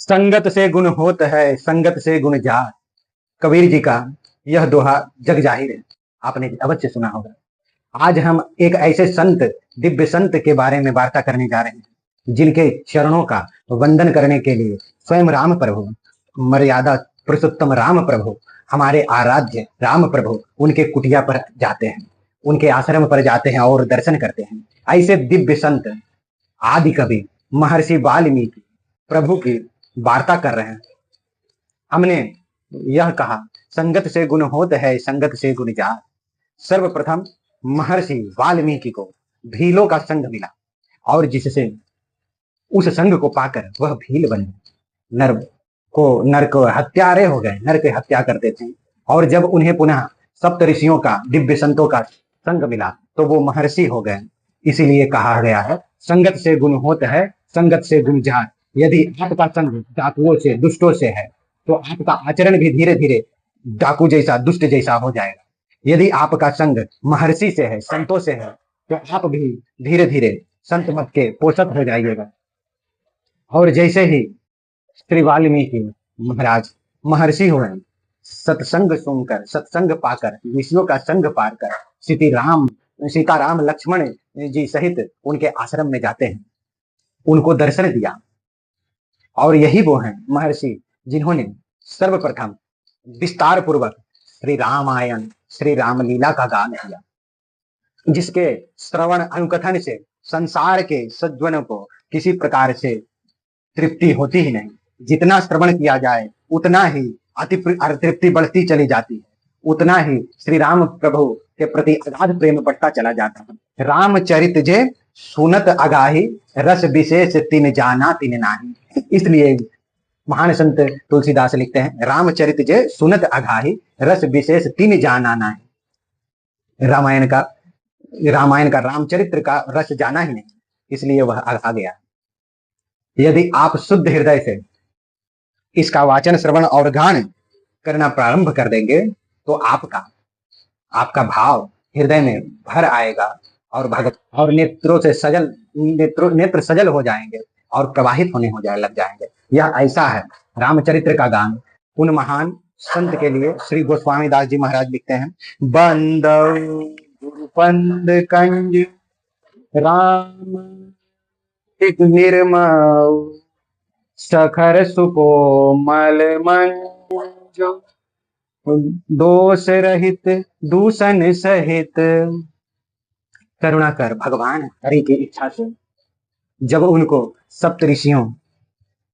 संगत से गुण होत है, संगत से गुण जात। कबीर जी का यह दोहा जग जाहिर है, आपने अवश्य सुना होगा। आज हम एक ऐसे संत, दिव्य संत के बारे में वार्ता करने जा रहे हैं जिनके चरणों का वंदन करने के लिए स्वयं राम प्रभु, मर्यादा पुरुषोत्तम राम प्रभु, हमारे आराध्य राम प्रभु उनके कुटिया पर जाते हैं, उनके आश्रम पर जाते हैं और दर्शन करते हैं। ऐसे दिव्य संत आदि कवि महर्षि वाल्मीकि प्रभु की वार्ता कर रहे हैं। हमने यह कहा संगत से गुण होत है, संगत से गुण जात। सर्वप्रथम महर्षि वाल्मीकि को भीलों का संग मिला और जिससे उस संग को पाकर वह भील बन गए। नर को हत्यारे हो गए, नर के हत्या करते थे। और जब उन्हें पुनः सप्त ऋषियों का, दिव्य संतों का संग मिला तो वो महर्षि हो गए। इसीलिए कहा गया है संगत से गुण होत है, संगत से गुण जात। यदि आपका संग डाकुओं से, दुष्टों से है तो आपका आचरण भी धीरे धीरे डाकू जैसा, दुष्ट जैसा हो जाएगा। यदि आपका संग महर्षि से है, संतों से है, तो आप भी धीरे धीरे संत मत के पोषक हो जाइएगा। और जैसे ही श्री वाल्मीकि महाराज महर्षि हुए, सत्संग सुनकर, सत्संग पाकर, ऋषियों का संग पाकर सीताराम लक्ष्मण जी सहित उनके आश्रम में जाते हैं, उनको दर्शन दिया। और यही वो हैं महर्षि जिन्होंने सर्वप्रथम विस्तार पूर्वक श्री रामायण, श्री रामलीला का गान किया, जिसके श्रवण अनुकथन से संसार के सज्जनों को किसी प्रकार से तृप्ति होती ही नहीं। जितना श्रवण किया जाए उतना ही तृप्ति बढ़ती चली जाती है, उतना ही श्री राम प्रभु के प्रति अगाध प्रेम बढ़ता चला जाता है। रामचरित जे सुनत अगाही, रस विशेष तिन जाना तिन नाही। इसलिए महान संत तुलसीदास लिखते हैं रामचरित जे सुनत अगाही, रस विशेष तिन जाना नाही। रामायण का रामचरित्र का रस जाना ही नहीं, इसलिए वह आ गया। यदि आप शुद्ध हृदय से इसका वाचन, श्रवण और गान करना प्रारंभ कर देंगे तो आपका भाव हृदय में भर आएगा और भगत और नेत्र सजल हो जाएंगे और प्रवाहित होने लग जाएंगे। यह ऐसा है रामचरित्र का गान। उन महान संत के लिए श्री गोस्वामी दास जी महाराज लिखते हैं, बंदौ गुरुपंद कंज राम निर्मल, सखर सुकोमल मंजो, दोष रहित दूषण सहित। करुणा कर भगवान हरि की इच्छा से जब उनको सप्त ऋषियों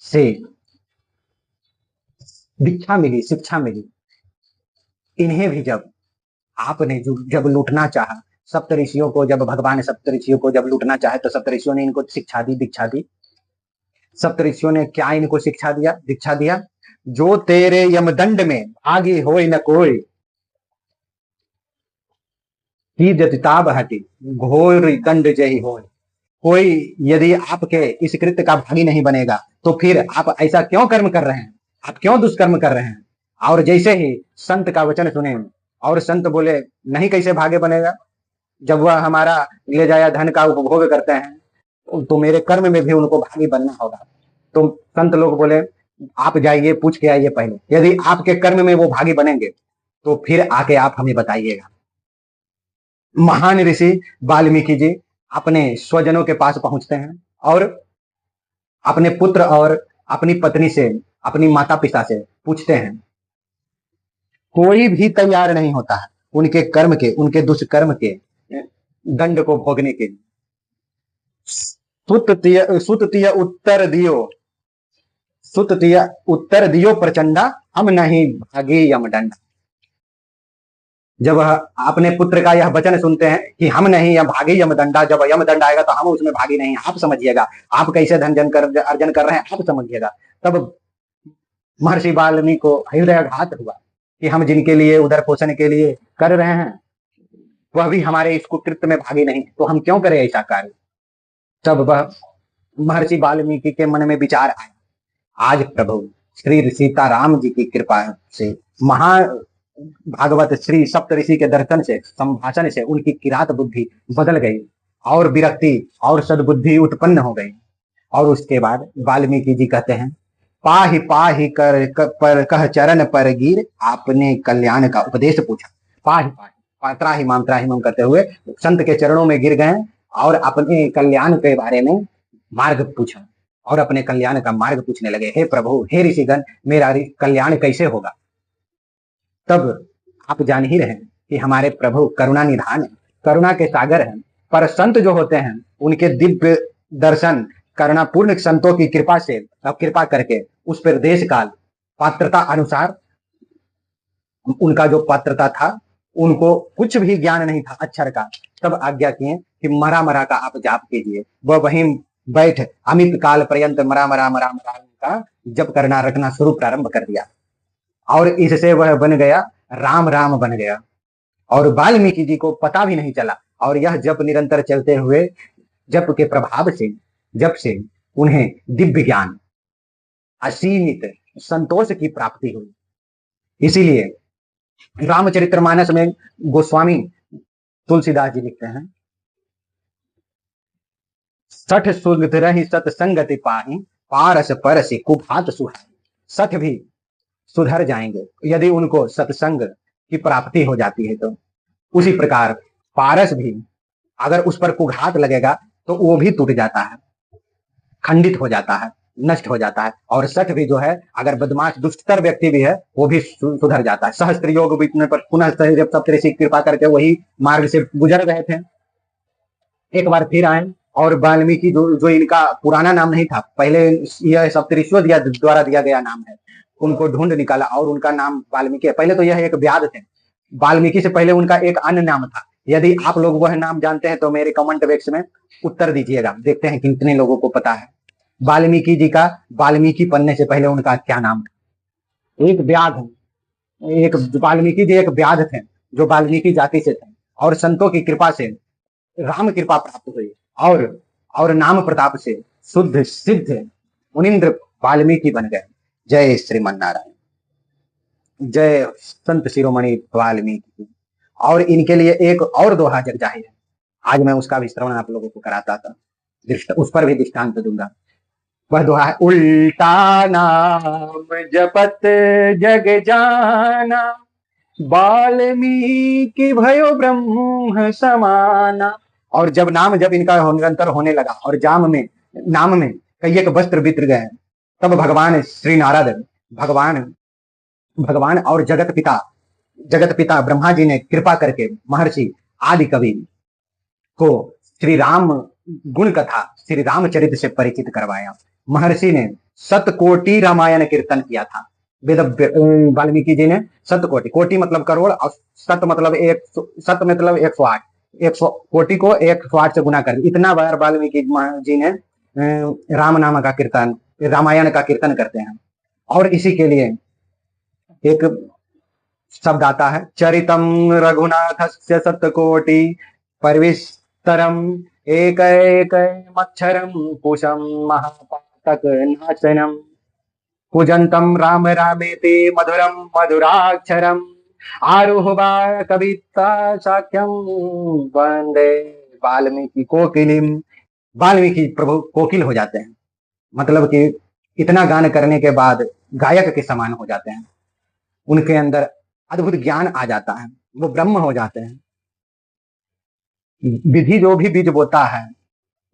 से दीक्षा मिली, शिक्षा मिली, इन्हें भी जब आपने जब लूटना चाहा, सप्त ऋषियों को जब भगवान सप्त ऋषियों को जब लूटना चाहे तो सप्त ऋषियों ने इनको शिक्षा दी, दीक्षा दी। सप्त ऋषियों ने क्या इनको शिक्षा दिया, दीक्षा दिया? जो तेरे यमदंड में भागी होय न कोई, ताब हटी घोर दंड जही होय। कोई यदि आपके इस कृत्य का भागी नहीं बनेगा तो फिर आप ऐसा क्यों कर्म कर रहे हैं, आप क्यों दुष्कर्म कर रहे हैं? और जैसे ही संत का वचन सुने और संत बोले नहीं कैसे भागे बनेगा, जब वह हमारा ले जाया धन का उपभोग करते हैं तो मेरे कर्म में भी उनको भागी बनना होगा। तो संत लोग बोले आप जाइए, पूछ के आइए पहले, यदि आपके कर्म में वो भागी बनेंगे तो फिर आके आप हमें बताइएगा। महान ऋषि वाल्मीकि जी अपने स्वजनों के पास पहुंचते हैं और अपने पुत्र और अपनी पत्नी से, अपनी माता पिता से पूछते हैं। कोई भी तैयार नहीं होता है उनके कर्म के, उनके दुष्कर्म के दंड को भोगने के लिए। उत्तर दियो प्रचंडा, हम नहीं भागे यमदंड। जब अपने पुत्र का यह वचन सुनते हैं कि हम नहीं या भागे यमदंडा, जब यमदंड आएगा तो हम उसमें भागी नहीं, आप समझिएगा, आप कैसे धन अर्जन कर रहे हैं आप समझिएगा। तब महर्षि वाल्मीकि को हृदयाघात हुआ कि हम जिनके लिए उदर पोषण के लिए कर रहे हैं वह भी हमारे इस कुकृत्य में भागी नहीं, तो हम क्यों करें ऐसा कार्य। तब वह महर्षि वाल्मीकि के मन में विचार आया, आज प्रभु श्री सीताराम जी की कृपा से, भागवत श्री सप्त ऋषि के दर्शन से, संभाषण से उनकी किरात बुद्धि बदल गई और विरक्ति और सद्बुद्धि उत्पन्न हो गई। और उसके बाद वाल्मीकि जी कहते हैं पाहि पाहि पर कह चरण पर गिर, आपने कल्याण का उपदेश पूछा। पाहि पाहि त्राहि माम करते हुए संत के चरणों में गिर गए और अपने कल्याण के बारे में मार्ग पूछा और अपने कल्याण का मार्ग पूछने लगे। हे प्रभु, हे ऋषिगण, मेरा कल्याण कैसे होगा? तब आप जान ही रहे कि हमारे प्रभु करुणा निधान है, करुणा के सागर हैं। पर संत जो होते हैं उनके दिव्य दर्शन करुणा पूर्ण संतों की कृपा से, अब कृपा करके उस पर देश काल पात्रता अनुसार उनका जो पात्रता था, उनको कुछ भी ज्ञान नहीं था अक्षर का, तब आज्ञा किए कि मरा मरा का आप जाप कीजिए। वह वहीं बैठ अमित काल पर्यंत मरा मरा मरा मरा का जप करना रखना शुरू प्रारंभ कर दिया और इससे वह बन गया राम राम बन गया और वाल्मीकि जी को पता भी नहीं चला। और यह जप निरंतर चलते हुए जप के प्रभाव से, जब से उन्हें दिव्य ज्ञान, असीमित संतोष की प्राप्ति हुई। इसीलिए रामचरितमानस में गोस्वामी तुलसीदास जी लिखते हैं, सठ सुगत रही सतसंगति पाही, पारस परसि कुभात सुहाई। सठ भी सुधर जाएंगे यदि उनको सत्संग की प्राप्ति हो जाती है। तो उसी प्रकार पारस भी अगर उस पर कुघात लगेगा तो वो भी टूट जाता है, खंडित हो जाता है, नष्ट हो जाता है। और सठ भी जो है, अगर बदमाश दुष्टर व्यक्ति भी है वो भी सुधर जाता है। सहस्त्र योग बीतने पर पुनः सप्तऋषि कृपा करके वही मार्ग से गुजर रहे थे, एक बार फिर आए और वाल्मीकि जो इनका पुराना नाम नहीं था, पहले यह सप्तऋषियों द्वारा दिया गया नाम है, उनको ढूंढ निकाला और उनका नाम वाल्मीकि है। पहले तो यह एक व्याध थे, वाल्मीकि से पहले उनका एक अन्य नाम था। यदि आप लोग वह नाम जानते हैं तो मेरे कमेंट बॉक्स में उत्तर दीजिएगा, देखते हैं कितने लोगों को पता है वाल्मीकि जी का वाल्मीकि बनने से पहले उनका क्या नाम था। एक व्याध, एक वाल्मीकि जी एक व्याध थे जो वाल्मीकि जाति से थे और संतों की कृपा से राम कृपा प्राप्त हुई और नाम प्रताप से शुद्ध सिद्ध मुनिंद्र वाल्मीकि बन गए। जय श्रीमन नारायण, जय संत शिरोमणि वाल्मीकि। और इनके लिए एक और दोहा जग जाहिर है, आज मैं उसका भी श्रवण आप लोगों को कराता था, उस पर भी दृष्टांत दूंगा। वह दोहा है, उल्टा नाम जपत जग जाना, वाल्मीकि भयो ब्रह्म समाना। और जब इनका निरंतर होने लगा और नाम में कई एक वस्त्र बीत गए, तब भगवान श्री नारद, भगवान और जगत पिता ब्रह्मा जी ने कृपा करके महर्षि आदि कवि को श्री राम गुण कथा, श्री रामचरित से परिचित करवाया। महर्षि ने 7 कोटि रामायण कीर्तन किया था। वेद वाल्मीकि जी ने 7 कोटि, कोटि मतलब करोड़ और सत मतलब 108, 100 कोटि को 108 से गुना कर, इतना बार वाल्मीकि जी ने राम नाम का कीर्तन, रामायण का कीर्तन करते हैं। और इसी के लिए एक शब्द आता है, चरितम रघुनाथस्य 7 कोटि परिविस्तरम एक मच्छरम कुशम महापातक नाशनम, पूजंतम राम रामेति मधुरम मधुराक्षरम, आरुहवा कविता साख्यम वंदे वाल्मीकि कोकिलिम। वाल्मीकि प्रभु कोकिल हो जाते हैं, मतलब कि इतना गान करने के बाद गायक के समान हो जाते हैं, उनके अंदर अद्भुत ज्ञान आ जाता है, वो ब्रह्म हो जाते हैं। विधि जो भी बीज बोता है,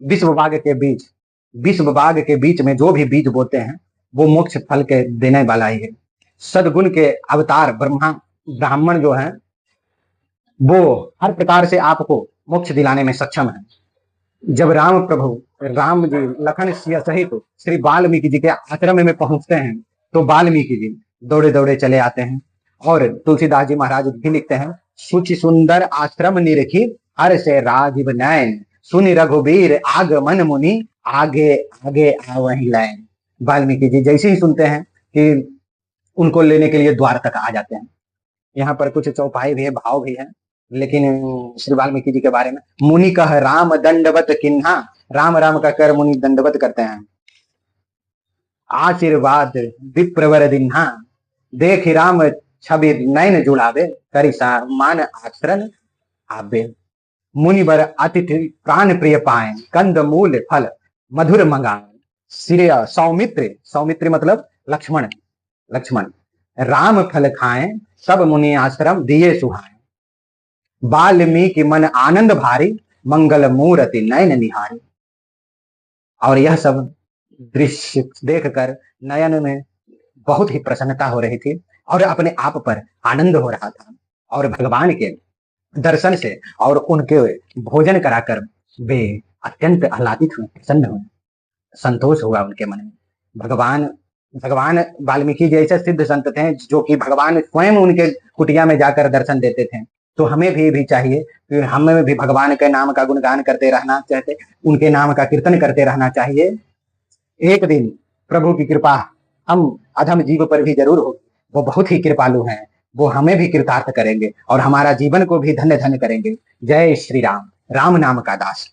विश्व बाग के बीच में जो भी बीज बोते हैं वो मोक्ष फल के देने वाला ही है। सदगुण के अवतार ब्राह्मण जो है वो हर प्रकार से आपको मोक्ष दिलाने में सक्षम है। जब राम जी लखन सहित श्री वाल्मीकि जी के आश्रम में पहुंचते हैं तो वाल्मीकि जी दौड़े दौड़े चले आते हैं। और तुलसीदास जी महाराज भी लिखते हैं, सुचि सुंदर आश्रम निरखी हर से राजीव नयन, सुनि रघुबीर आगमन मुनि आगे आगे आवहि लैन। वाल्मीकि जी जैसे ही सुनते हैं कि उनको लेने के लिए द्वार तक आ जाते हैं। यहाँ पर कुछ चौपाई भी है, भाव भी है, लेकिन श्री वाल्मीकि जी के बारे में, मुनि कह राम दंडवत किन्हा, राम राम का कर मुनि दंडवत करते हैं। आशीर्वाद विप्रवर दिन्हा, देख राम छवि नैन जुड़ावे, करी मान आचरण आबे। मुनिवर अतिथि प्राण प्रिय पाए, कंद मूल फल मधुर मंगाए, श्रेय सौमित्र, सौमित्र मतलब लक्ष्मण, लक्ष्मण राम फल खाएं सब मुनि आश्रम दिए सुहाए, वाल्मीकि मन आनंद भारी मंगल मूर्ति नयन निहारी। और यह सब दृश्य देखकर नयन में बहुत ही प्रसन्नता हो रही थी और अपने आप पर आनंद हो रहा था। और भगवान के दर्शन से और उनके भोजन कराकर वे अत्यंत आह्लादित हुए, प्रसन्न हुए, संतोष हुआ उनके मन में। भगवान भगवान वाल्मीकि जैसे सिद्ध संत थे जो कि भगवान स्वयं उनके कुटिया में जाकर दर्शन देते थे। तो हमें भी चाहिए कि हमें भी भगवान के नाम का गुणगान करते रहना चाहिए, उनके नाम का कीर्तन करते रहना चाहिए। एक दिन प्रभु की कृपा हम अधम जीव पर भी जरूर होगी। वो बहुत ही कृपालु हैं, वो हमें भी कृतार्थ करेंगे और हमारा जीवन को भी धन्य धन्य करेंगे। जय श्री राम, राम नाम का दास।